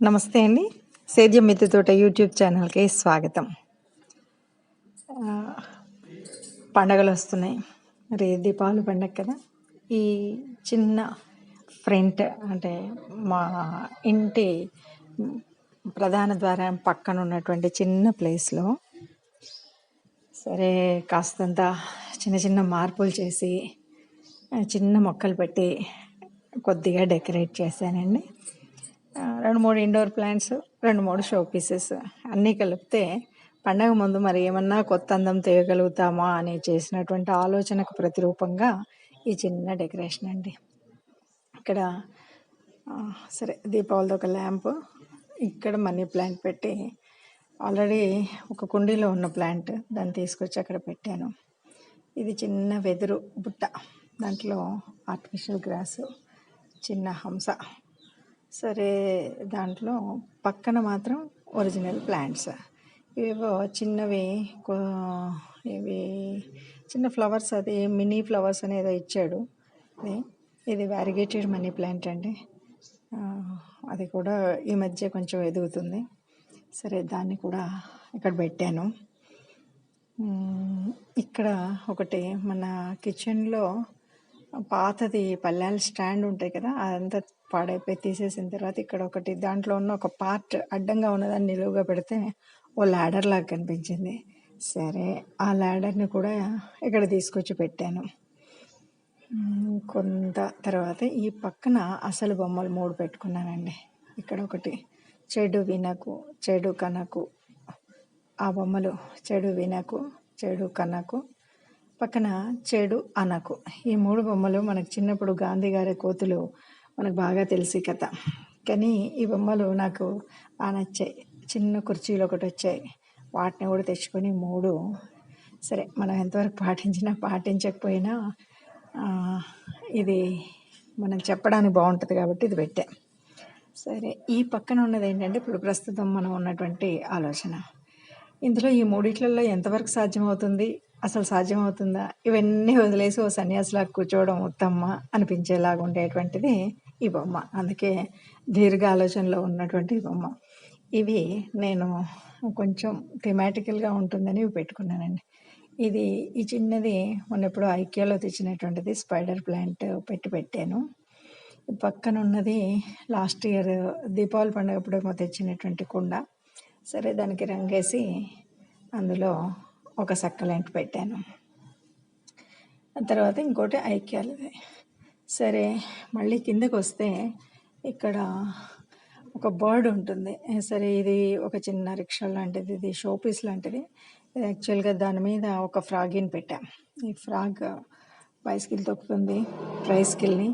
నమస్తే అండి. సేద్యం మిద్దె తోట యూట్యూబ్ ఛానల్కి స్వాగతం. పండగలు వస్తున్నాయి, మరి దీపావళి పండగ కదా. ఈ చిన్న ఫ్రంట్ అంటే మా ఇంటి ప్రధాన ద్వారం పక్కన ఉన్నటువంటి చిన్న ప్లేస్లో సరే కాస్తంత చిన్న చిన్న మార్పులు చేసి చిన్న మొక్కలు పెట్టి కొద్దిగా డెకరేట్ చేశానండి. 2-3 ఇండోర్ ప్లాంట్స్, 2-3 షో పీసెస్ అన్నీ కలిపితే పండగ ముందు మరి ఏమన్నా కొత్త అందం తేయగలుగుతామా అని చేసినటువంటి ఆలోచనకు ప్రతిరూపంగా ఈ చిన్న డెకరేషన్ అండి. ఇక్కడ సరే దీపావళితో ఒక ల్యాంప్, ఇక్కడ మనీ ప్లాంట్ పెట్టి ఆల్రెడీ ఒక కుండీలో ఉన్న ప్లాంట్ దాన్ని తీసుకొచ్చి అక్కడ పెట్టాను. ఇది చిన్న వెదురు బుట్ట, దాంట్లో ఆర్టిఫిషియల్ గ్రాసు, చిన్న హంస. సరే దాంట్లో పక్కన మాత్రం ఒరిజినల్ ప్లాంట్స్, ఇవేవో చిన్నవి ఇవి చిన్న ఫ్లవర్స్, అది మినీ ఫ్లవర్స్ అనేదో ఇచ్చాడు. ఇది వ్యారిగేటెడ్ మనీ ప్లాంట్ అండి. అది కూడా ఈ మధ్య కొంచెం ఎదుగుతుంది. సరే దాన్ని కూడా ఇక్కడ పెట్టాను. ఇక్కడ ఒకటి మన కిచెన్లో పాతది పళ్ళాల స్టాండ్ ఉంటాయి కదా, అదంతా పాడైపోయి తీసేసిన తర్వాత ఇక్కడ ఒకటి దాంట్లో ఉన్న ఒక పార్ట్ అడ్డంగా ఉన్నదాన్ని నిలువుగా పెడితే ఓ ల్యాడర్ లాగా కనిపించింది. సరే ఆ ల్యాడర్ని కూడా ఇక్కడ తీసుకొచ్చి పెట్టాను. కొంత తర్వాత ఈ పక్కన అసలు బొమ్మలు 3 పెట్టుకున్నానండి. ఇక్కడ ఒకటి చెడు వినకు, చెడు కనకు, ఆ బొమ్మలు చెడు వినకు, చెడు కనకు, పక్కన చెడు అనకు. ఈ 3 బొమ్మలు మనకు చిన్నప్పుడు గాంధీ గారి కోతులు మనకు బాగా తెలిసి కథ, కానీ ఈ బొమ్మలు నాకు బాగా నచ్చాయి. చిన్న కుర్చీలు ఒకటి వచ్చాయి, వాటిని కూడా తెచ్చుకొని 3 సరే మనం ఎంతవరకు పాటించకపోయినా ఇది మనం చెప్పడానికి బాగుంటుంది కాబట్టి ఇది పెట్టా. సరే ఈ పక్కన ఉన్నది ఏంటంటే ఇప్పుడు ప్రస్తుతం మనం ఉన్నటువంటి ఆలోచన. ఇందులో ఈ 3 ఎంతవరకు సాధ్యమవుతుంది, అసలు సాధ్యమవుతుందా, ఇవన్నీ వదిలేసి ఓ సన్యాసిలా కూర్చోవడం ఉత్తమమా అనిపించేలాగా ఉండేటువంటిది ఈ బొమ్మ. అందుకే దీర్ఘ ఆలోచనలో ఉన్నటువంటి ఈ బొమ్మ. ఇవి నేను కొంచెం థిమాటికల్గా ఉంటుందని ఇవి పెట్టుకున్నానండి. ఇది ఈ చిన్నది మొన్న ఎప్పుడో ఐక్యాలో తెచ్చినటువంటిది స్పైడర్ ప్లాంట్ పెట్టాను. పక్కన ఉన్నది లాస్ట్ ఇయర్ దీపావళి పండుగ ఎప్పుడేమో తెచ్చినటువంటి కుండ. సరే దానికి రంగేసి అందులో ఒక సక్కలెంట్ పెట్టాను. తర్వాత ఇంకోటి ఐక్యాలది. సరే మళ్ళీ కిందకు వస్తే ఇక్కడ ఒక బర్డ్ ఉంటుంది. సరే ఇది ఒక చిన్న రిక్షా లాంటిది, ఇది షో పీస్ లాంటిది. ఇది యాక్చువల్గా దాని మీద ఒక ఫ్రాగిని పెట్టాం. ఈ ఫ్రాగ్ బైస్కిల్ తొక్కుతుంది, ట్రైస్కిల్ని.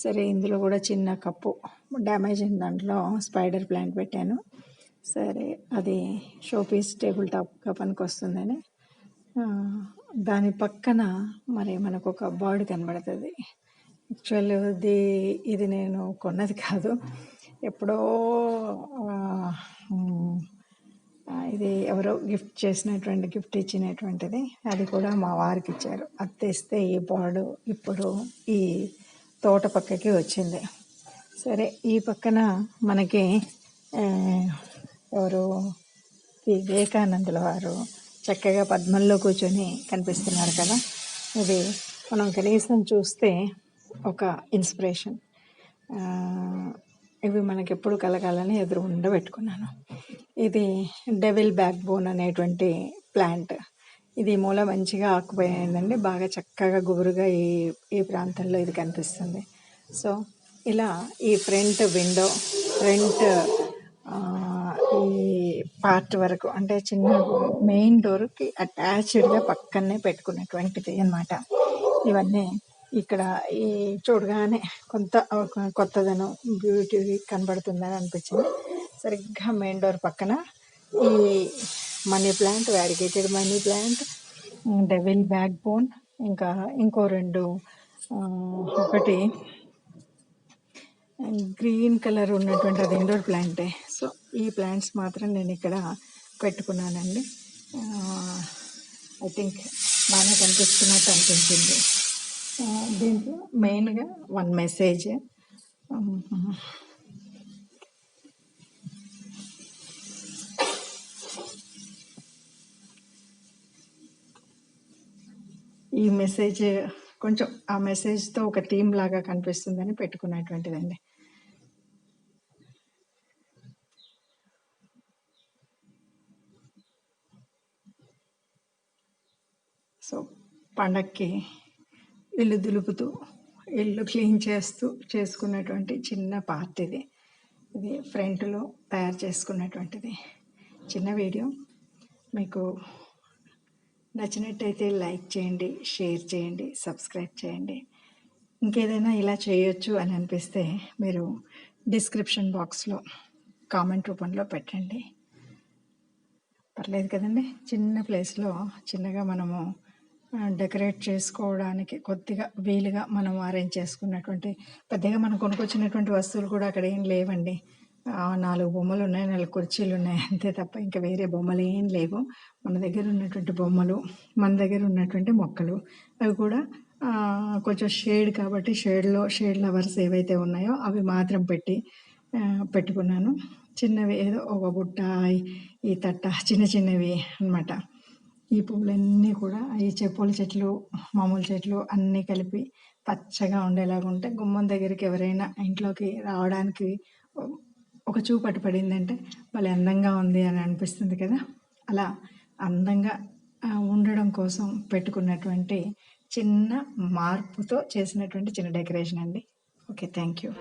సరే ఇందులో కూడా చిన్న కప్పు డ్యామేజ్ అయిన దాంట్లో స్పైడర్ ప్లాంట్ పెట్టాను. సరే అది షో పీస్ టేబుల్ టాప్గా పనికి వస్తుందని దాని పక్కన మరి మనకు ఒక బర్డ్ కనబడుతుంది. యాక్చువల్ ఇది నేను కొన్నది కాదు, ఎప్పుడో ఇది ఎవరో గిఫ్ట్ ఇచ్చినటువంటిది. అది కూడా మా వారికి ఇచ్చారు. అది తెస్తే ఈ బర్డ్ ఇప్పుడు ఈ తోట పక్కకి వచ్చింది. సరే ఈ పక్కన మనకి ఎవరు వివేకానందుల వారు చక్కగా పద్మంలో కూర్చొని కనిపిస్తున్నారు కదా. ఇది మనం కనీసం చూస్తే ఒక ఇన్స్పిరేషన్. ఇవి మనకి ఎప్పుడు కలగాలని ఎదురు ఉండబెట్టుకున్నాను. ఇది డెవిల్ బ్యాక్ బోన్ అనేటువంటి ప్లాంట్. ఇది మూల మంచిగా ఆకుపోయిందండి, బాగా చక్కగా గుబురుగా ఈ ప్రాంతంలో ఇది కనిపిస్తుంది. సో ఇలా ఈ ఫ్రంట్ విండో, ఫ్రంట్ ఈ పార్ట్ వరకు అంటే చిన్న మెయిన్ డోర్కి అటాచ్డ్గా పక్కనే పెట్టుకున్నటువంటిది అన్నమాట. ఇవన్నీ ఇక్కడ ఈ చూడగానే కొత్తదనం, బ్యూటీ కనబడుతుందని అనిపించింది. సరిగ్గా మెయిన్ డోర్ పక్కన ఈ money plant, variegated money plant, devil back bone, ఇంకా ఇంకో 2 ఒకటి గ్రీన్ కలర్ ఉన్నటువంటి అది ఇండోర్ ప్లాంటే. సో ఈ ప్లాంట్స్ మాత్రం నేను ఇక్కడ పెట్టుకున్నానండి. ఐ థింక్ బాగానే కనిపిస్తున్నట్టు అనిపించింది. దీంట్లో మెయిన్గా 1 మెసేజ్. ఈ మెసేజ్ కొంచెం ఆ మెసేజ్తో ఒక థీమ్ లాగా కనిపిస్తుందని పెట్టుకున్నటువంటిదండి. సో పండక్కి ఇల్లు దులుపుతూ ఇల్లు క్లీన్ చేస్తూ చేసుకున్నటువంటి చిన్న పార్ట్ ఇది. ఇది ఫ్రంట్లో తయారు చేసుకున్నటువంటిది చిన్న వీడియో. మీకు నచ్చినట్టయితే లైక్ చేయండి, షేర్ చేయండి, సబ్స్క్రైబ్ చేయండి. ఇంకేదైనా ఇలా చేయొచ్చు అని అనిపిస్తే మీరు డిస్క్రిప్షన్ బాక్స్లో కామెంట్ రూపంలో పెట్టండి. పర్లేదు కదండి. చిన్న ప్లేస్లో చిన్నగా మనము డెకరేట్ చేసుకోవడానికి కొద్దిగా వీలుగా మనం అరేంజ్ చేసుకున్నటువంటి, పెద్దగా మనం కొనుక్కొచ్చినటువంటి వస్తువులు కూడా అక్కడ ఏం లేవండి. 4 బొమ్మలు ఉన్నాయి, 4 కుర్చీలు ఉన్నాయి అంతే తప్ప ఇంకా వేరే బొమ్మలు ఏం లేవు. మన దగ్గర ఉన్నటువంటి బొమ్మలు, మన దగ్గర ఉన్నటువంటి మొక్కలు, అవి కూడా కొంచెం షేడ్ కాబట్టి షేడ్ లవర్స్ ఏవైతే ఉన్నాయో అవి మాత్రం పెట్టుకున్నాను. చిన్నవి ఏదో ఒక బుట్ట, ఈ తట్ట, చిన్న చిన్నవి అన్నమాట. ఈ పువ్వులన్నీ కూడా ఈ పూల చెట్లు, మామూలు చెట్లు అన్నీ కలిపి పచ్చగా ఉండేలాగా ఉంటే గుమ్మం దగ్గరికి ఎవరైనా ఇంట్లోకి రావడానికి ఒక చూపు అటు పడిందంటే భలే అందంగా ఉంది అని అనిపిస్తుంది కదా. అలా అందంగా ఉండడం కోసం పెట్టుకున్నటువంటి చిన్న మార్పుతో చేసినటువంటి చిన్న డెకరేషన్ అండి. Okay, thank you.